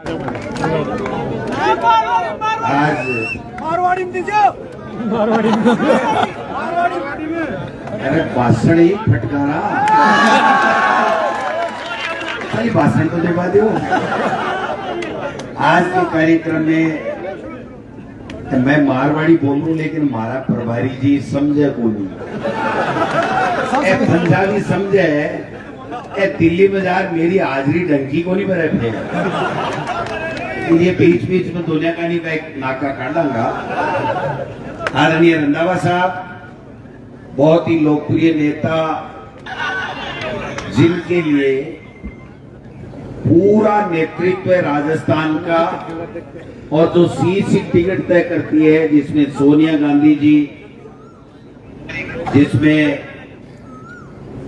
आज मारवाड़ी में दीजिए। अरे भाषण ही फटकारा खाली भाषण तो दे दो। आज के कार्यक्रम में मैं मारवाड़ी बोलूं लेकिन मारा प्रभारी जी समझे को नहीं, पंजाबी समझे, दिल्ली बाजार मेरी हाजरी डंकी को नहीं बने थे। ये बीच बीच में दुनिया का नहीं का एक नाका काट दूंगा। आदरणीय रंधावा साहब बहुत ही लोकप्रिय नेता, जिनके लिए पूरा नेतृत्व राजस्थान का, और जो सीट टिकट तय करती है जिसमें सोनिया गांधी जी, जिसमें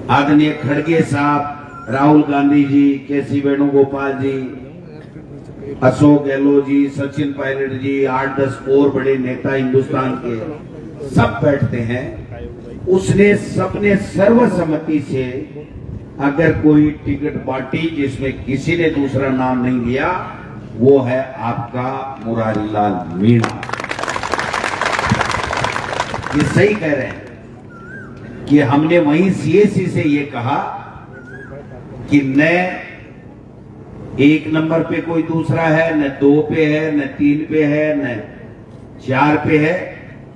आदरणीय खड़गे साहब, राहुल गांधी जी, केसी वेणुगोपाल जी, अशोक गहलोत जी, सचिन पायलट जी, 8-10 और बड़े नेता हिंदुस्तान के सब बैठते हैं। उसने सबने सर्वसम्मति से अगर कोई टिकट बांटी जिसमें किसी ने दूसरा नाम नहीं लिया, वो है आपका मुरारी लाल मीणा। ये सही कह रहे हैं कि हमने वहीं सीएसी से ये कहा कि न 1 नंबर पे कोई दूसरा है, न 2 पे है, न 3 पे है, न 4 पे है,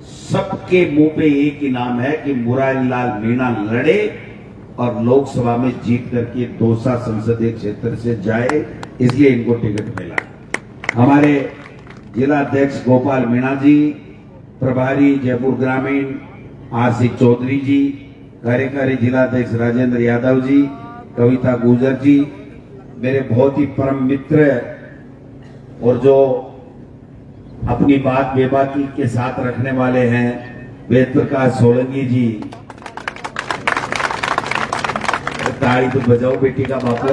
सबके मुंह पे एक ही नाम है कि मुरारी लाल मीणा लड़े और लोकसभा में जीत करके दौसा संसदीय क्षेत्र से जाए, इसलिए इनको टिकट मिला। हमारे जिला अध्यक्ष गोपाल मीणा जी, प्रभारी जयपुर ग्रामीण आशिक चौधरी जी, कार्यकारी जिला अध्यक्ष राजेंद्र यादव जी, कविता गुर्जर जी, मेरे बहुत ही परम मित्र और जो अपनी बात बेबाकी के साथ रखने वाले हैं वेद प्रकाश सोलंकी जी। ताली तो बजाओ बेटी का बापो।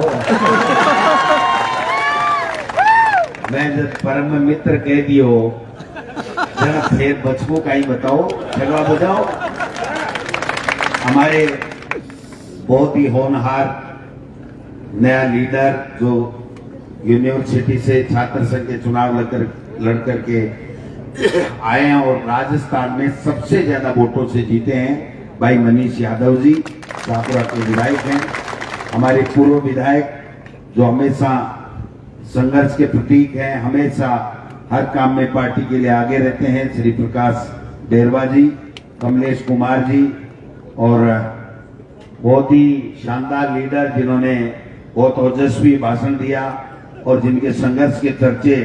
मैं जब परम मित्र कह दियो जरा फिर बचपो का ही बताओ, जगह बजाओ। हमारे बहुत ही होनहार नया लीडर जो यूनिवर्सिटी से छात्र संघ के चुनाव लड़ करके आए हैं और राजस्थान में सबसे ज्यादा वोटों से जीते हैं, भाई मनीष यादव जी शाहपुरा के विधायक हैं। हमारे पूर्व विधायक जो हमेशा संघर्ष के प्रतीक हैं, हमेशा हर काम में पार्टी के लिए आगे रहते हैं, श्री प्रकाश डेरवा जी, कमलेश कुमार जी, और बहुत ही शानदार लीडर जिन्होंने बहुत ओजस्वी भाषण दिया और जिनके संघर्ष के चर्चे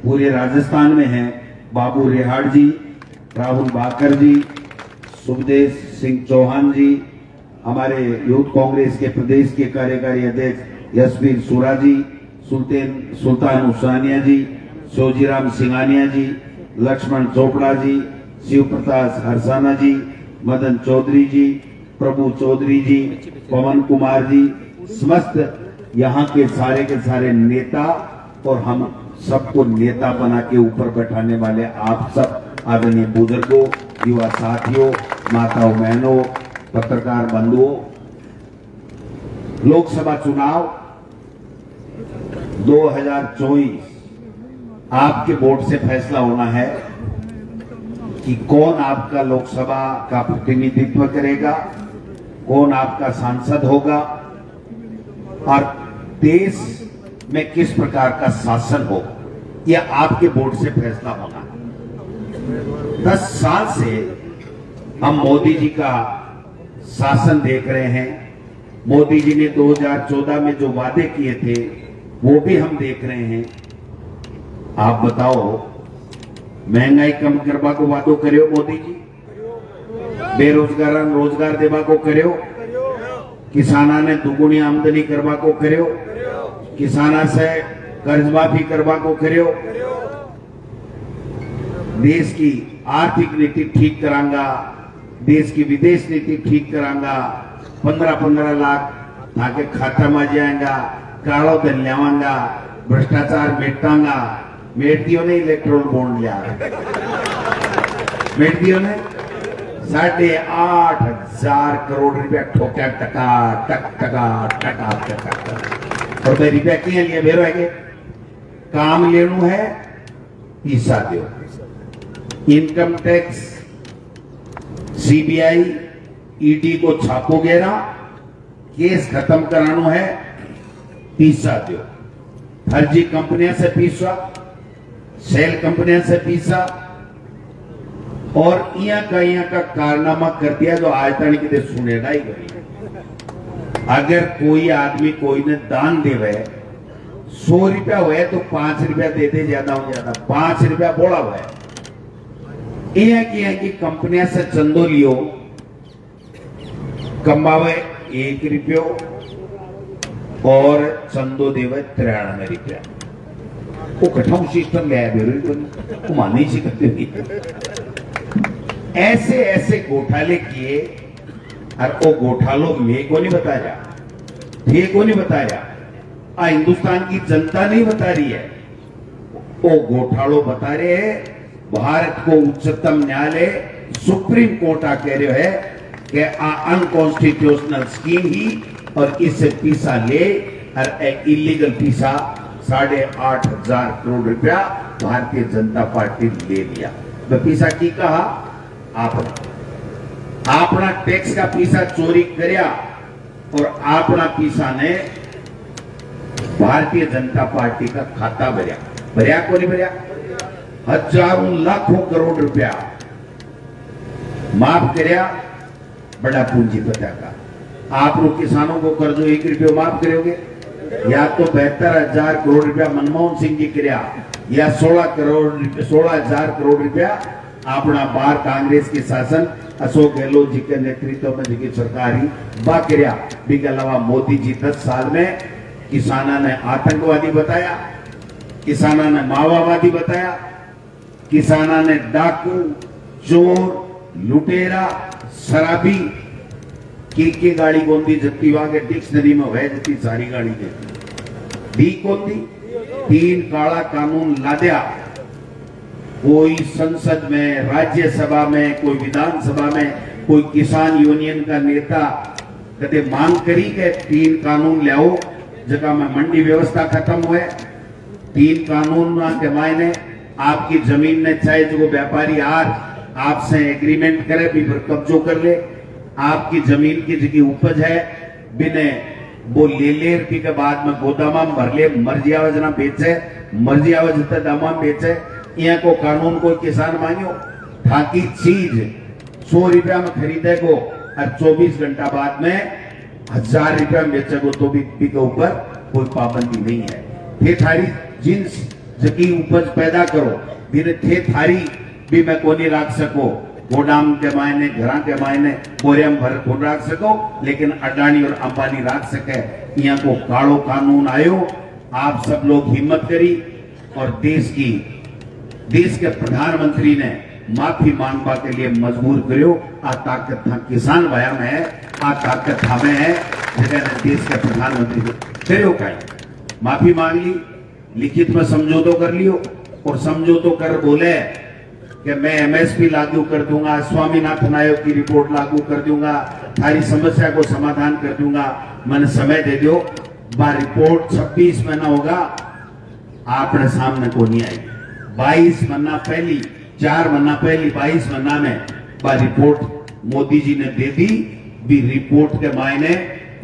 पूरे राजस्थान में हैं, बाबू रिहाड़ जी, राहुल बाकर जी, सुखदेव सिंह चौहान जी, हमारे यूथ कांग्रेस के प्रदेश के कार्यकारी अध्यक्ष यशवीर सुरा जी, सुल्तान उस्मानिया जी, सोजीराम सिंघानिया जी, लक्ष्मण चोपड़ा जी, शिव प्रताप हरसाना जी, मदन चौधरी जी, प्रभु चौधरी जी, पवन कुमार जी, समस्त यहाँ के सारे नेता और हम सबको नेता बना के ऊपर बैठाने वाले आप सब आदरणीय बुजुर्गों, युवा साथियों, माताओं बहनों, पत्रकार बंधुओं, लोकसभा चुनाव 2024 आपके वोट से फैसला होना है कि कौन आपका लोकसभा का प्रतिनिधित्व करेगा, कौन आपका सांसद होगा और देश में किस प्रकार का शासन हो, यह आपके वोट से फैसला होना है। 10 साल से हम मोदी जी का शासन देख रहे हैं। मोदी जी ने 2014 में जो वादे किए थे वो भी हम देख रहे हैं। आप बताओ, महंगाई कम करवा को वादो करियो मोदी जी, बेरोजगार रोजगार देवा को करियो, किसाना ने दुगुनी आमदनी करवा को करियो, किसाना से कर्ज माफी करवा को करियो, देश की आर्थिक नीति ठीक करांगा, देश की विदेश नीति ठीक करांगा, 15-15 लाख ताकि खाता में जाएगा, कालो धन लियावांगा, भ्रष्टाचार मेटांगा। मेटियों ने इलेक्ट्रोल बॉन्ड लिया, मेटियों ने 8,500 करोड़ रुपया ठोका, टका टक टका टका टका। और मैं रुपया किए लिए बेरो है काम लेनु है पीसा दो, इनकम टैक्स सीबीआई ईडी को छापो गेरा, केस खत्म करानो है पीसा दो, फर्जी कंपनियां से पीसा, सेल कंपनियां से पीसा और यहाँ का कारनामा कर दिया जो आज तक कितने सुनेगा ही नहीं। अगर कोई आदमी कोई ने दान देवे 100 रुपया हुए तो 5 रुपया दे दे, ज्यादा हो ज्यादा 5 रुपया बोला हुआ है। की कंपनियां से चंदो लियो, कमावे 1 रुपयो और चंदो देवे 93 रुपया। वो कठाऊ सिस्टम ले आए, मान नहीं सकते। ऐसे ऐसे घोटाले किए और वो घोटालों में को नहीं बताया, ये को नहीं बताया, हिंदुस्तान की जनता नहीं बता रही है, वो घोटालों बता रहे हैं। भारत को उच्चतम न्यायालय सुप्रीम कोर्ट आ कह रहे है कि अनकॉन्स्टिट्यूशनल स्कीम ही और इससे पीसा ले और इलीगल पीसा 8,500 करोड़ रुपया भारतीय जनता पार्टी ले लिया। पीसा की कहा आपना टैक्स का पीसा चोरी करया और आपना पीसा ने भारतीय जनता पार्टी का खाता भरया, भरया को नहीं भरया, हजारों लाखों करोड़ रुपया माफ करया बड़ा पूंजीपति का। आप लोग किसानों को कर्जो 1 रुपये माफ करोगे या तो 72,000 करोड़ रुपया मनमोहन सिंह जी करया या 16,000 करोड़ रुपया अपना बार कांग्रेस के शासन अशोक गहलोत जी के नेतृत्व में जी सरकारी बाकरिया भी के अलावा मोदी जी 10 साल में किसाना ने आतंकवादी बताया, किसाना ने माओवादी बताया, किसाना ने डाकू, चोर, लुटेरा, शराबी की गाड़ी गोंदी जत्ती वागे डिक्शनरी में वह जती सारी गाड़ी देती दी कोंदी। 3 काला कानून लाद्या, कोई संसद में, राज्यसभा में, कोई विधानसभा में, कोई किसान यूनियन का नेता कदे मांग करी के 3 कानून लाओ जगह में मंडी व्यवस्था खत्म हुए। 3 कानून के मायने आपकी जमीन ने चाहे जो व्यापारी आज आपसे एग्रीमेंट करे भी पर कब्जो कर ले, आपकी जमीन की जगह उपज है बिने वो ले ले के बाद में गोदामा भर ले, मर्जी आवाज ना बेचे, मर्जी आवाज दामा बेचे। यहाँ को कानून कोई किसान मांगो ताकि चीज 100 रुपया में खरीदे को और 24 घंटा बाद में 1,000 रुपया में बेचे को तो भी के ऊपर कोई पाबंदी नहीं है। थे थारी जिन्स जकी उपज पैदा करो फिर थे थारी भी मैं को नहीं रख सको, गोदाम के मायने घर के मायने बोरियम भर को रख सको, लेकिन अडानी और अंबानी रख सके। यहाँ को कालो कानून आयो, आप सब लोग हिम्मत करी और देश के प्रधानमंत्री ने माफी मांगवा के लिए मजबूर करो। आ ताकत था किसान भाया में है, आ ताकत हमें है जगह देश के प्रधानमंत्री करो कहीं माफी मांग ली, लिखित में समझौतो कर लियो और समझौतो कर बोले कि मैं एमएसपी लागू कर दूंगा, स्वामीनाथन आयोग की रिपोर्ट लागू कर दूंगा, सारी समस्या को समाधान कर दूंगा, मैंने समय दे दो। रिपोर्ट 26 महीना होगा आपने सामने को नहीं आई। 22 महीना पहली 4 महीना पहली 22 महीना में रिपोर्ट मोदी जी ने दे दी। भी रिपोर्ट के मायने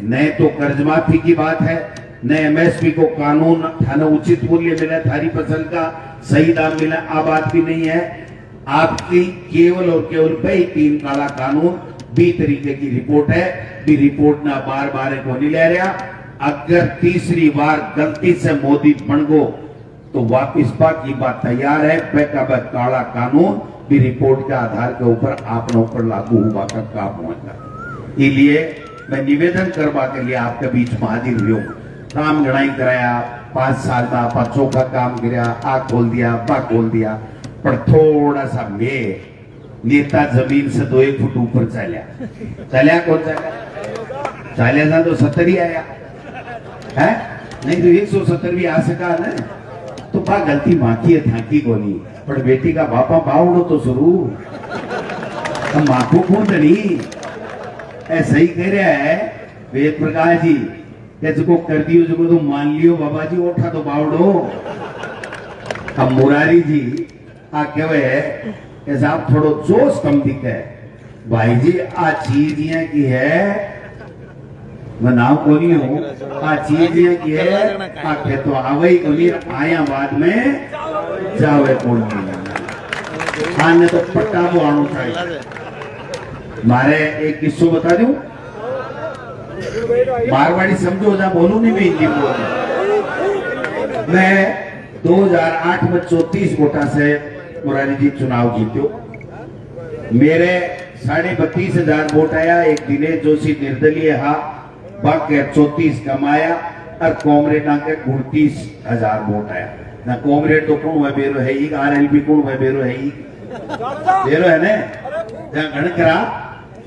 न तो कर्ज माफी की बात है, न एमएसपी को कानून थाने उचित मूल्य मिला, थारी फसल का सही दाम मिला, आ बात भी नहीं है। आपकी केवल और केवल भाई 3 काला कानून भी तरीके की रिपोर्ट है। भी रिपोर्ट ना बार बार को नहीं ले रहा। अगर तीसरी बार गलती से मोदी बन गो तो वापिस की बात तैयार है। बैक काला कानून भी रिपोर्ट के आधार के ऊपर आपने ऊपर लागू हुआ का काम होगा। इसलिए मैं निवेदन करवा के लिए आपके बीच में हाजिर हुई हूँ। काम गणाई कराया 5 साल में आप चौका काम कराया, आ खोल दिया, बा खोल दिया, पर थोड़ा सा नेता जमीन से 2-1 फुट ऊपर चलिया कौन चालिया था तो 70 ही आया है, नहीं तो 170 भी आ सका ना। तो बा गलती माखी है थाकी को नहीं, पर बेटी का बापा बावड़ो तो शुरू माखो कौन नहीं ऐसा ही कह रहा है वेद प्रकाश जी, जिसको कर दियो जो तो मान लियो बाबा जी, उठा तो बावड़ो अब मुरारी जी आ कहे कि साहब थोड़ो जोश कम दिखे भाई जी आ चीज ये की है मैं नाम को नहीं हूँ आ चीज ये की है आखे तो आवे ही को नहीं आया बाद में जावे कौन नहीं आने तो पट्टा वो आनो चाहिए मारे एक किस्सो बता दूं मारवाड़ी समझो जा बोलूं नहीं मैं हिंदी बोलूं मैं 2008 में 34 वोटा से मुरारी जी चुनाव जीतो मेरे 32,500 वोट आया एक दिनेश जोशी निर्दलीय हा बाकी 34 कमाया और कॉमरेड के 29,000 वोट आया ना कॉमरेड तो कौन हुआ बेरो है RLP कौन हुआ बेरो है बेरो है ने जहां गणकरा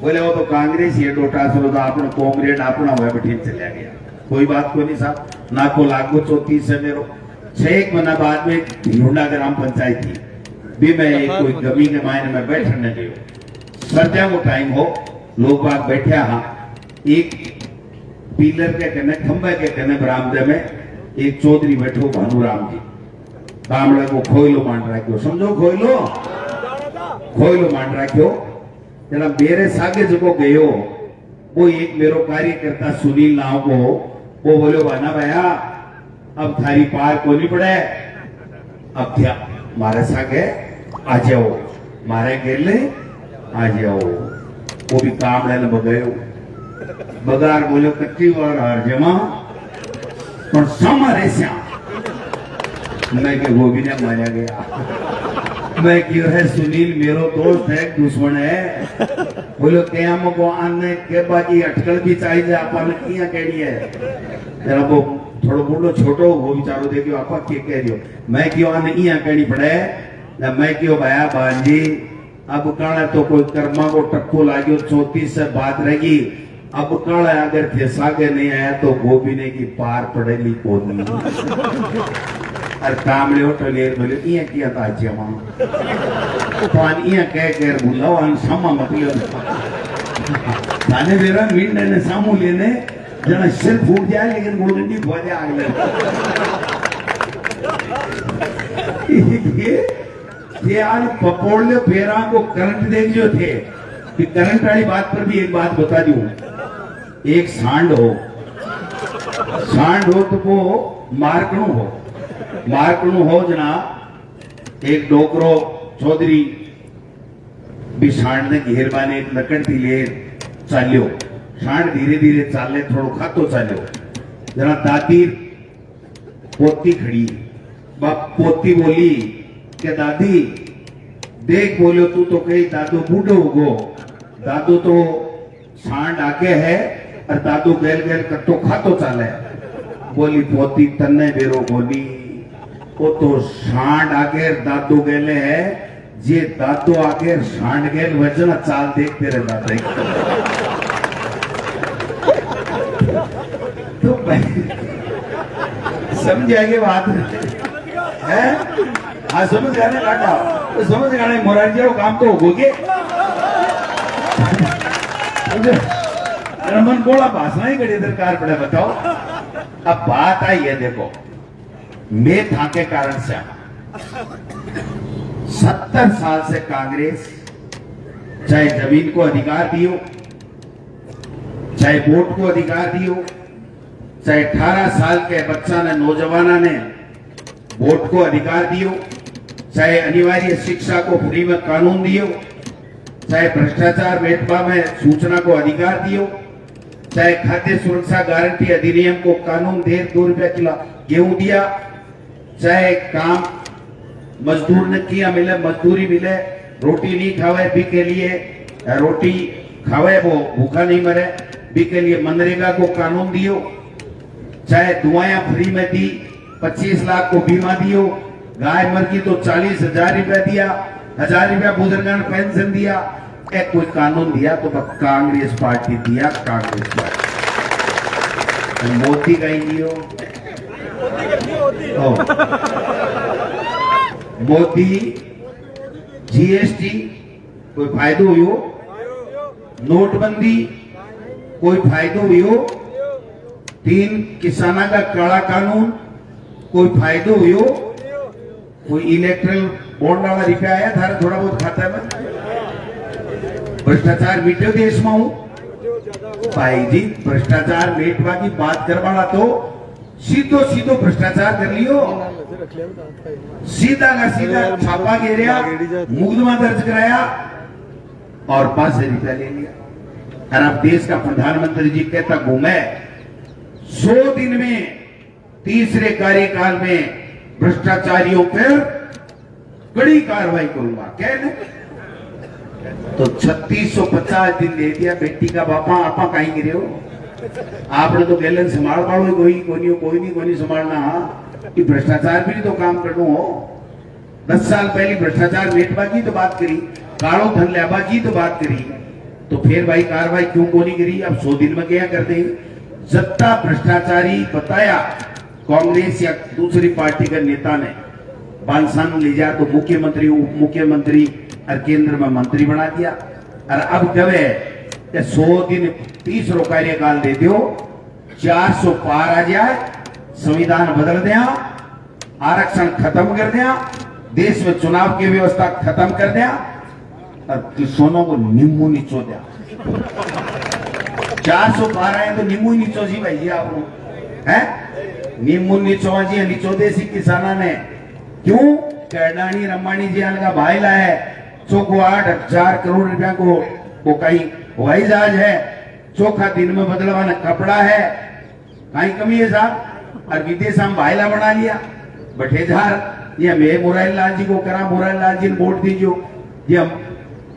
बोले वो तो कांग्रेस ये डोटा से तो अपना कॉमरेड अपना हुआ बैठे चला गया कोई बात को नहीं साहब ना को लागू 34 से मेरो 6 महीना बाद में ढिंडोना ग्राम पंचायत थी भी मैं एक कोई गमी के मायने में बैठने गयो सर्दियों को टाइम हो लोग बाग बैठे हाँ एक पिलर के कने खंबे के कने बरामदे में एक चौधरी बैठो भानुराम जी बामड़ा को खोयलो मान रखो समझो खोयलो मान रखो जरा मेरे सागे जो गयो वो एक मेरो कार्यकर्ता सुनील नाव को वो बोलो बना भैया अब थारी पार को नहीं पड़े अब क्या मारे सागे आ जाओ मारे गेले आ जाओ वो भी काम लेने बगयो बगार बोलो कच्ची वार हार जमा पर समारे श्याम मैं के वो भी ने मारा गया मैं क्यों है सुनील मेरो दोस्त है दुश्मन है बोलो क्या को आने के बाजी अटकल भी चाहिए अपन किया कहनी है जरा वो थोड़ो बूढ़ो छोटो वो विचारो देखियो आपा के कह रही हो मैं क्यों आने इया कहनी पड़े ना मैं क्यों भाया बाजी अब काला तो कोई कर्मा को टक्को लाग्यो 34 से बात रहेगी अब काला अगर थे सागे नहीं आया तो गोबिने की पार पड़ेगी को नहीं और काम ले उठो ले बोले इया किया था जमा तो अन इया कह बुलाओ अन समा मतलब थाने बेरा मींड ने सामू लेने जना सिर फूट जाए लेकिन गोलगंडी भोजे आगले ये आज पपोड़ले फेरा को करंट देख जो थे कि करंट वाली बात पर भी एक बात बता दूं एक सांड हो तो वो मारकणु हो जना एक डोकरो चौधरी भी सांड ने घेरबाने एक लकड़ थी ले चाल्यो सांड धीरे धीरे चाले थोड़ो खातो चाल्यो जना दादी पोती खड़ी बाप पोती बोली के दादी देख बोलो तू तो कहीं दादू बूढ़ो गो दादू तो सांड आके है और दादू गेल गेल कट्टो खातो चाले बोली पोती तन्ने बेरो बोली वो तो सांड आगे दादू गेले है जे दादू आगे सांड गेल वजन चाल देखते रहे दादा तो समझ आगे बात है हाँ समझ जाने काटा तो समझ जाने मोरारजी को काम तो होगे मन बोला भाषण ही कड़ी दरकार पड़े बताओ अब बात आई है देखो मैं था के कारण से 70 साल से कांग्रेस चाहे जमीन को अधिकार दियो चाहे वोट को अधिकार दियो चाहे 18 साल के बच्चा ने नौजवाना ने वोट को अधिकार दियो चाहे अनिवार्य शिक्षा को फ्री में कानून दियो चाहे भ्रष्टाचार भेदभाव में सूचना को अधिकार दियो चाहे खाद्य सुरक्षा गारंटी अधिनियम को कानून दे 2 रुपया किलो गेहूं दिया चाहे काम मजदूर ने किया मिले मजदूरी मिले रोटी नहीं खावे भी के लिए रोटी खावे वो भूखा नहीं मरे भी के लिए मनरेगा को कानून दियो चाहे दुआएं फ्री में दी 25 लाख को बीमा दियो गाय मर गई तो 40,000 रुपया दिया 1,000 रुपया बुजुर्गान पेंशन दिया एक कोई कानून दिया तो कांग्रेस पार्टी दिया कांग्रेस पार्टी मोदी का ही दियो मोदी जीएसटी कोई फायदो हुयो नोटबंदी कोई फायदो हुयो 3 किसाना का काला कानून कोई फायदो हुयो कोई इलेक्ट्रल बॉन्ड वाला रुपया आया थारा थोड़ा बहुत खाता में? भ्रष्टाचार मीठो देश में हूं भाई जी। भ्रष्टाचार मेटवा की बात करवाना तो सीधो सीधो भ्रष्टाचार कर लियो, सीधा का सीधा छापा घेरिया, मुकदमा दर्ज कराया और 5,000 रुपया ले लिया। और अब देश का प्रधानमंत्री जी कहता घूमे 100 दिन में तीसरे कार्यकाल में भ्रष्टाचारियों पर कड़ी कार्रवाई करूंगा। कहने तो 3650 दिन ले दिया। बेटी का बापा आपा कहीं गिरे हो? आपने तो गैलन संभाल पाड़ो, कोई नहीं संभालना। कि भ्रष्टाचार भी तो काम करना हो। 10 साल पहले भ्रष्टाचार मेटवा की तो बात करी, कालो धन लेबा की तो बात करी, तो फिर भाई कार्रवाई क्यों को नहीं करी? अब 100 दिन में क्या कर दे? जत्ता भ्रष्टाचारी बताया कांग्रेस या दूसरी पार्टी का नेता ने बांसान ले जा तो मुख्यमंत्री, उप मुख्यमंत्री और केंद्र में मंत्री बना दिया। और अब जब है 100 दिन 30 कार्यकाल दे दो, 400 पार आ जाए, संविधान बदल दिया, आरक्षण खत्म कर दिया, देश में चुनाव की व्यवस्था खत्म कर दिया और किसानों को नींबू नीचो दिया। 400 पार आए तो नींबू नीचो जी भाई जी आप है नींबू नीचो जी नीचो देसी किसाना ने क्यों? कैडानी रम्मानी जी का भाई ला है चौको 8,000 करोड़ रुपया को कहीं हवाई जहाज है, चौखा दिन में बदलवाना कपड़ा है, कहीं कमी है साहब। और विदेश हम भाईला बना लिया बठेजार। ये मैं मुरारी लाल जी को करा, मुरारी लाल जी ने वोट दीजिए। ये हम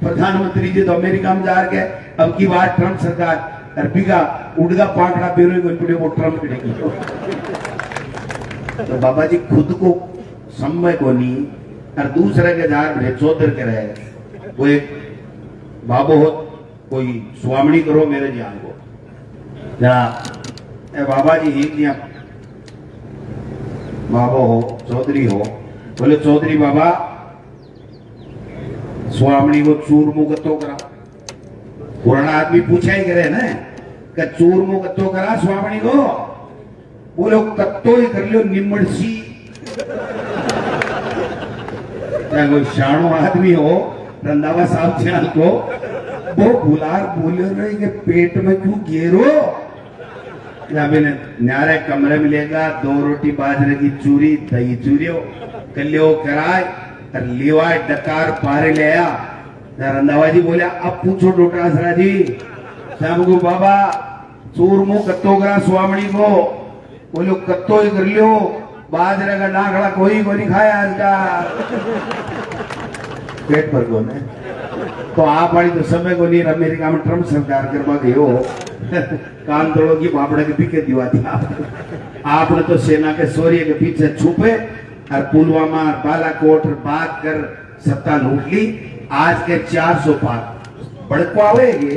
प्रधानमंत्री जी तो अमेरिका में जा गए, अब की बात ट्रंप सरकार बिगा उड़गा पाकड़ा पेरो वो ट्रंप करेगी। तो बाबा जी खुद को समय को नहीं और दूसरे के जार में चौधर के रहे। वो एक बाबो हो, कोई स्वामणी करो मेरे जान को जरा बाबा जी ही दिया बाबो हो चौधरी हो, बोले चौधरी बाबा स्वामणी को चूरमू कत्तो करा। पुराना आदमी पूछा ही करे ना कि चूरमू कत्तो करा स्वामणी को? बोलो कत्तो ही कर लियो निम्मड़सी। कोई शाणो आदमी हो रंधावा साहब चैनल को वो बुलार बोले रहे कि पेट में क्यों घेरो? या मैंने न्यारे कमरे मिलेगा 2 रोटी बाजरे की चूरी दही चूरियो कलियो कराए और लिवाए डकार पारे ले आया। रंधावा जी बोले अब पूछो डोटासरा जी शाम को बाबा चूरमू कत्तो करा स्वामणी को? बोलो कत्तो ही कर लियो, बाजरे का डाखड़ा कोई को नहीं खाया आज का। पेट पर कौन है? तो आप वाली तो समय को नहीं अमेरिका में ट्रंप सरकार करवा गए हो कान तोड़ो की बापड़े के पीछे दिवा दिया। आपने तो सेना के शौर्य के पीछे छुपे और पुलवामा और बालाकोट बात कर सत्ता लूट ली। आज के 400 पार बड़को आवेगे,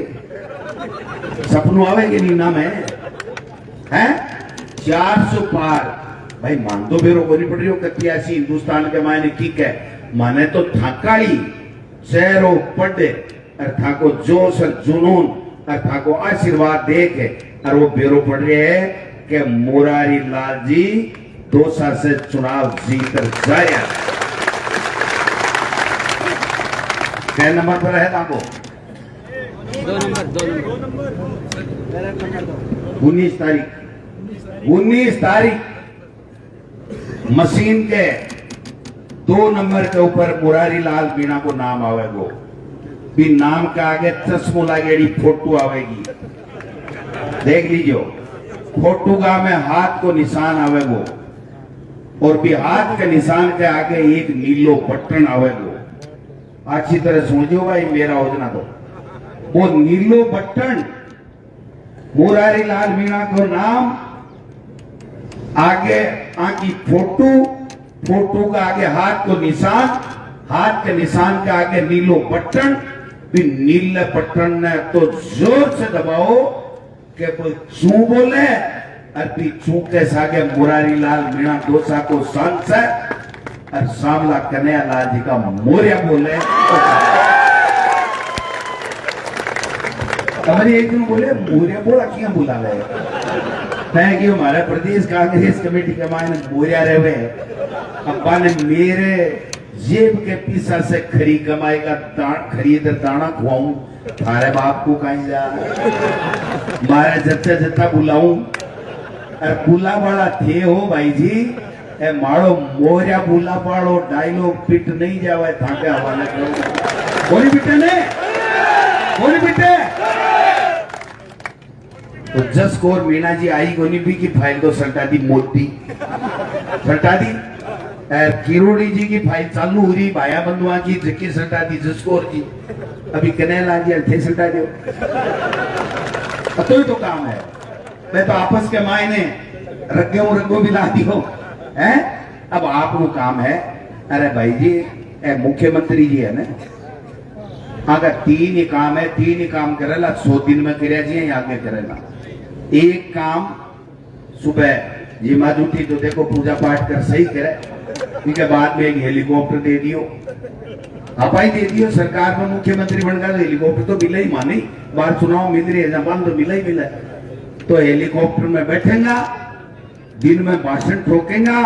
सपनों आवेगे नहीं नाम है 400 पार। भाई मान तो बेरो को नहीं पड़ रही हो कतियासी हिंदुस्तान के मायने ठीक है, माने तो थाकाली शहरों पढ़े और था को जोश और जुनून और था को आशीर्वाद दे के और वो बेरो पड़ रहे हैं कि मुरारी लाल जी दौसा से चुनाव जीत कर जाए। क्या नंबर पर है ताको? 2 नंबर 19 तारीख मशीन के 2 नंबर के ऊपर मुरारी लाल मीणा को नाम आवेगो। भी नाम के आगे चश्मो लागेड़ी फोटो आवेगी, देख लीजिए। फोटो का में हाथ को निशान आवेगो और भी हाथ के निशान के आगे एक नीलो बटन आवेगो। अच्छी तरह समझियो भाई मेरा योजना तो वो नीलो बटन मुरारी लाल मीणा को नाम आगे आकी फोटो का आगे हाथ को निशान, हाथ के निशान के आगे नीलो बटन। भी नीले बटन ने तो जोर से दबाओ कि कोई चू बोले और भी चू के सागे मुरारी लाल मीणा दौसा को सांसद और सामला कन्हैया लाल जी का मोरिया बोले। हमारी एक दिन बोले मोरिया बोला क्या बुला रहे थैंक यू। हमारा प्रदेश कांग्रेस कमेटी के मायने बोरिया रहे अब्बा ने मेरे जेब के पीसा से खरी कमाई का खरीद दाना खुआऊं, थारे बाप को कहीं जा मारे जत्ता जत्ता बुलाऊं। और बुला वाला थे हो भाई जी, ए मारो मोरिया बुला पाड़ो डायलॉग पिट नहीं जावे थाके हवाले करो। बोली बिटे ने बोली बिटे तो जस कोर मीना जी आई गोनी भी की फाइल तो सल्टा दी मोदी सल्टा दी। किरोड़ी जी की फाइल चालू हो रही, भाया बंधुआ की जिक्की सल्टा दी, जसकोर जी अभी कनेला जी थे सल्टा दो। तो काम है, मैं तो आपस के मायने रंगो भी ला दियो है। अब आप लोग काम है, अरे भाई जी मुख्यमंत्री जी है ना, अगर तीन ही काम है, तीन ही काम करेला 100 दिन में करे जी आगे करेला। एक काम सुबह जी माँ उठी तो देखो पूजा पाठ कर सही करे, इसके बाद में एक हेलीकॉप्टर दे दियो, हवाई दे दियो। सरकार में मुख्यमंत्री बन गया तो हेलीकॉप्टर तो मिला ही मानी, बाहर चुनाव मिल रही है जबान तो मिला ही मिला। तो हेलीकॉप्टर में बैठेगा, दिन में भाषण ठोकेगा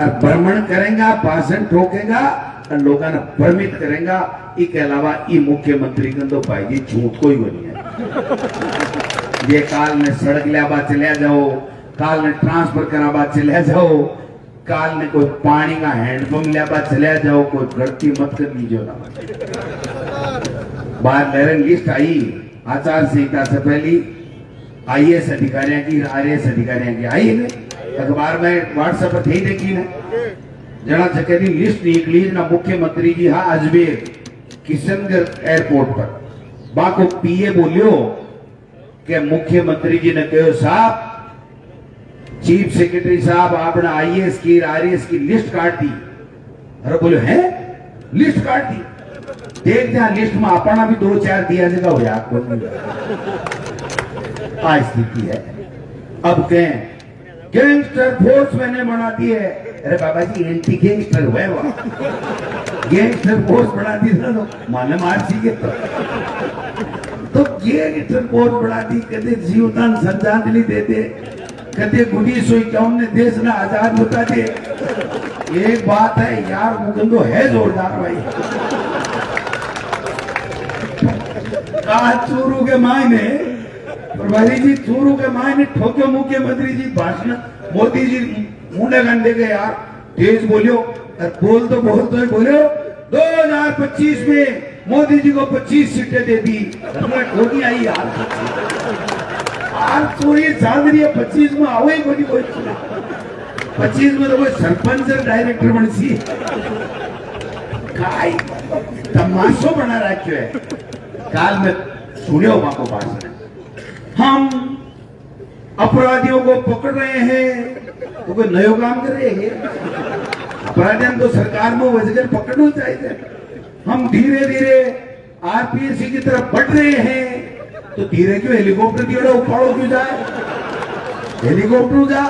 और भ्रमण करेगा, भाषण ठोकेगा और लोगों ने भ्रमित करेगा। इसके अलावा ये मुख्यमंत्री का तो भाई जी झूठ कोई नहीं है। ये काल ने सड़क लियाबा चले जाओ, काल ने ट्रांसफर कराबा चले जाओ, काल ने कोई पानी का हैंडपंप लियाबा चले जाओ, कोई गलती मत कर लीजिए ना। बाहर मेरे लिस्ट आई आचार संहिता से पहली IAS अधिकारियों की, RAS अधिकारियों की आई है, अखबार में व्हाट्सएप पर थी देखी ना, जना जगह लिस्ट निकली ना। मुख्यमंत्री जी हाँ अजमेर किशनगढ़ एयरपोर्ट पर बाको PA बोलियो कि मुख्यमंत्री जी ने कहो साहब चीफ सेक्रेटरी साहब आपने IAS की RAS की लिस्ट काट दी। अरे बोलो है लिस्ट काट दी, देख दिया लिस्ट में अपना भी 2-4 दिया जगह हो आपको आज स्थिति है। अब कहें गैंगस्टर फोर्स मैंने बना दी है, अरे बाबा जी एंटी गैंगस्टर हुए वहां, गैंगस्टर फोर्स बना दी था तो माने मार सीखे तो गैंगस्टर फोर्स बना दी, कदे जीवदान श्रद्धांजलि देते, कदे 1951 ने देश ने आजाद होता थे। एक बात है यार मुकंदो है जोरदार भाई, आज चूरू के मायने प्रभारी जी चूरू के मायने ठोक्यो मुख्यमंत्री जी भाषण, मोदी जी मुंडे गंडे के यार तेज बोलियो और बोल तो बोलियो 2025 में मोदी जी को 25 सीटें दे दी, ठोकी आई यार। आज तो ये चाल रही है 25 में आओ ही कोई 25 में तो कोई सरपंच डायरेक्टर बन सी काय तमाशो बना रखे है। काल में सुनियो वहां को भाषण, हम अपराधियों को पकड़ रहे हैं तो कोई नयो काम कर रहे हैं, अपराधियों को सरकार में वजह पकड़ना चाहिए। हम धीरे धीरे RPSC की तरफ बढ़ रहे हैं तो धीरे क्यों हेलीकॉप्टर की उपाड़ो क्यों जाए, हेलीकॉप्टर जा।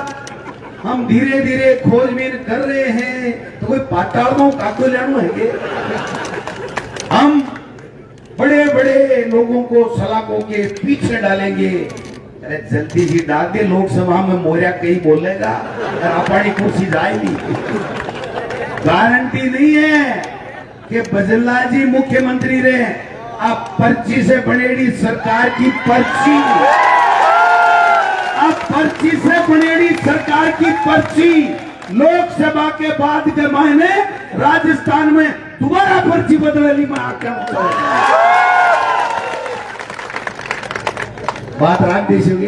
हम धीरे धीरे खोजबीन कर रहे हैं तो कोई पाताल में काको लेना है। हम बड़े बड़े लोगों को सलाखों के पीछे डालेंगे, अरे जल्दी ही डाल दे। लोकसभा में मोरिया कहीं बोलेगा और अपनी कुर्सी जाएगी। गारंटी नहीं है कि बजला जी मुख्यमंत्री रहे, अब पर्ची से बनेगी सरकार की पर्ची, अब पर्ची से बनेगी सरकार की पर्ची। लोकसभा के बाद के महीने राजस्थान में दोबारा पर्ची बदलेली में आकर बात राख देशोगे।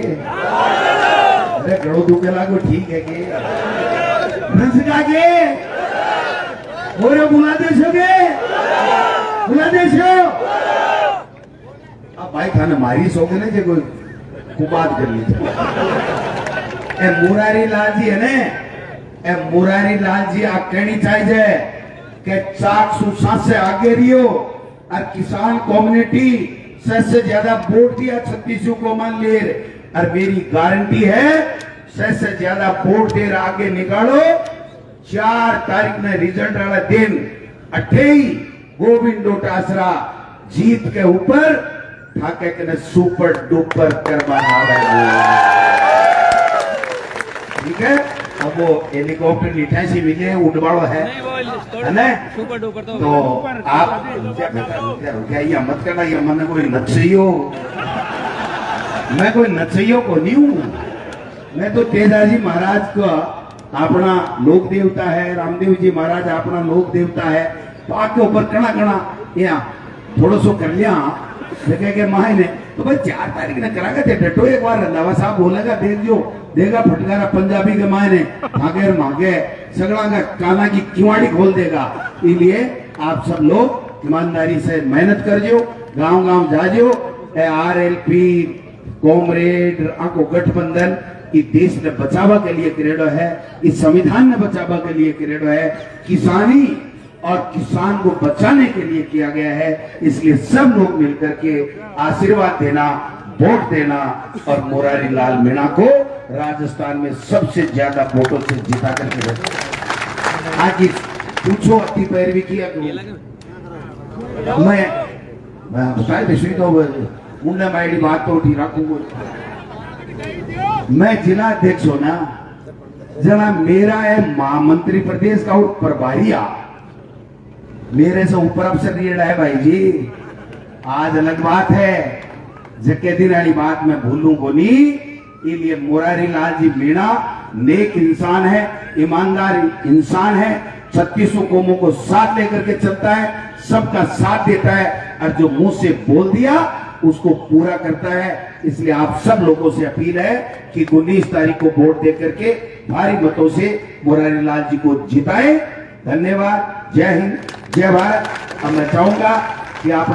अरे गड़ो दुकेला को ठीक है के बुला देशोगे, बुला देशो। अब भाई खाने मारी सोगे ना कोई कुबाद कर लीजिए। मुरारी लाल जी है ने, मुरारी लाल जी आप कहनी चाहिए कि 400 से आगे रियो और किसान कम्युनिटी से ज्यादा वोट दिया 36 को मान ले। और मेरी गारंटी है से ज्यादा वोट देर आगे निकालो। 4 तारीख में रिजल्ट वाला दिन 28 गोविंद डोटासरा जीत के ऊपर ठाके के सुपर डुपर करवाना है। ठीक है। अब वो हेलीकॉप्टर लिठासी मिले उड़वाड़ो है ना, सुपर डुपर तो आप क्या ये मत करना, ये मन कोई नचइयो, मैं कोई नचइयो को नहीं हूँ। मैं तो तेजाजी महाराज का अपना लोक देवता है, रामदेव जी महाराज अपना लोक देवता है, तो आपके ऊपर कणा कणा यहाँ थोड़ा सो कर लिया जगह के माए ने, तो भाई 4 तारीख ने करागा थे डटो एक बार रंधावा साहब बोलेगा देखियो देगा फटकारा पंजाबी के माए ने भागे मांगे सगड़ा का काना की किवाड़ी खोल देगा। इसलिए आप सब लोग ईमानदारी से मेहनत करजो, गांव गांव जाजो। RLP कॉमरेड आको गठबंधन ई देश ने बचावा के लिए करेडो है, इस संविधान ने बचावा के लिए करेडो है, किसानी और किसान को बचाने के लिए किया गया है। इसलिए सब लोग मिलकर के आशीर्वाद देना, वोट देना और मुरारी लाल मीणा को राजस्थान में सबसे ज्यादा वोटों से जिता करके रखा। आज पूछो अति पैरवी किया मैं शायद तो मुंडा माइडी बात तो उठी रखूंगा। मैं जिला अध्यक्ष हूं ना, जना मेरा है महामंत्री प्रदेश का और प्रभारिया, मेरे से ऊपर अफसर रिएड़ा है भाई जी। आज अलग बात है, जके दिन वाली बात मैं भूलूं को नहीं। इसलिए मुरारी लाल जी मीणा नेक इंसान है, ईमानदार इंसान है, 36 कौमों को साथ लेकर के चलता है, सबका साथ देता है और जो मुंह से बोल दिया उसको पूरा करता है। इसलिए आप सब लोगों से अपील है कि 19 तारीख को वोट देकर के भारी मतों से मुरारी लाल जी को जिताएं। धन्यवाद, जय हिंद, जय भारत। अब मैं चाहूंगा कि आप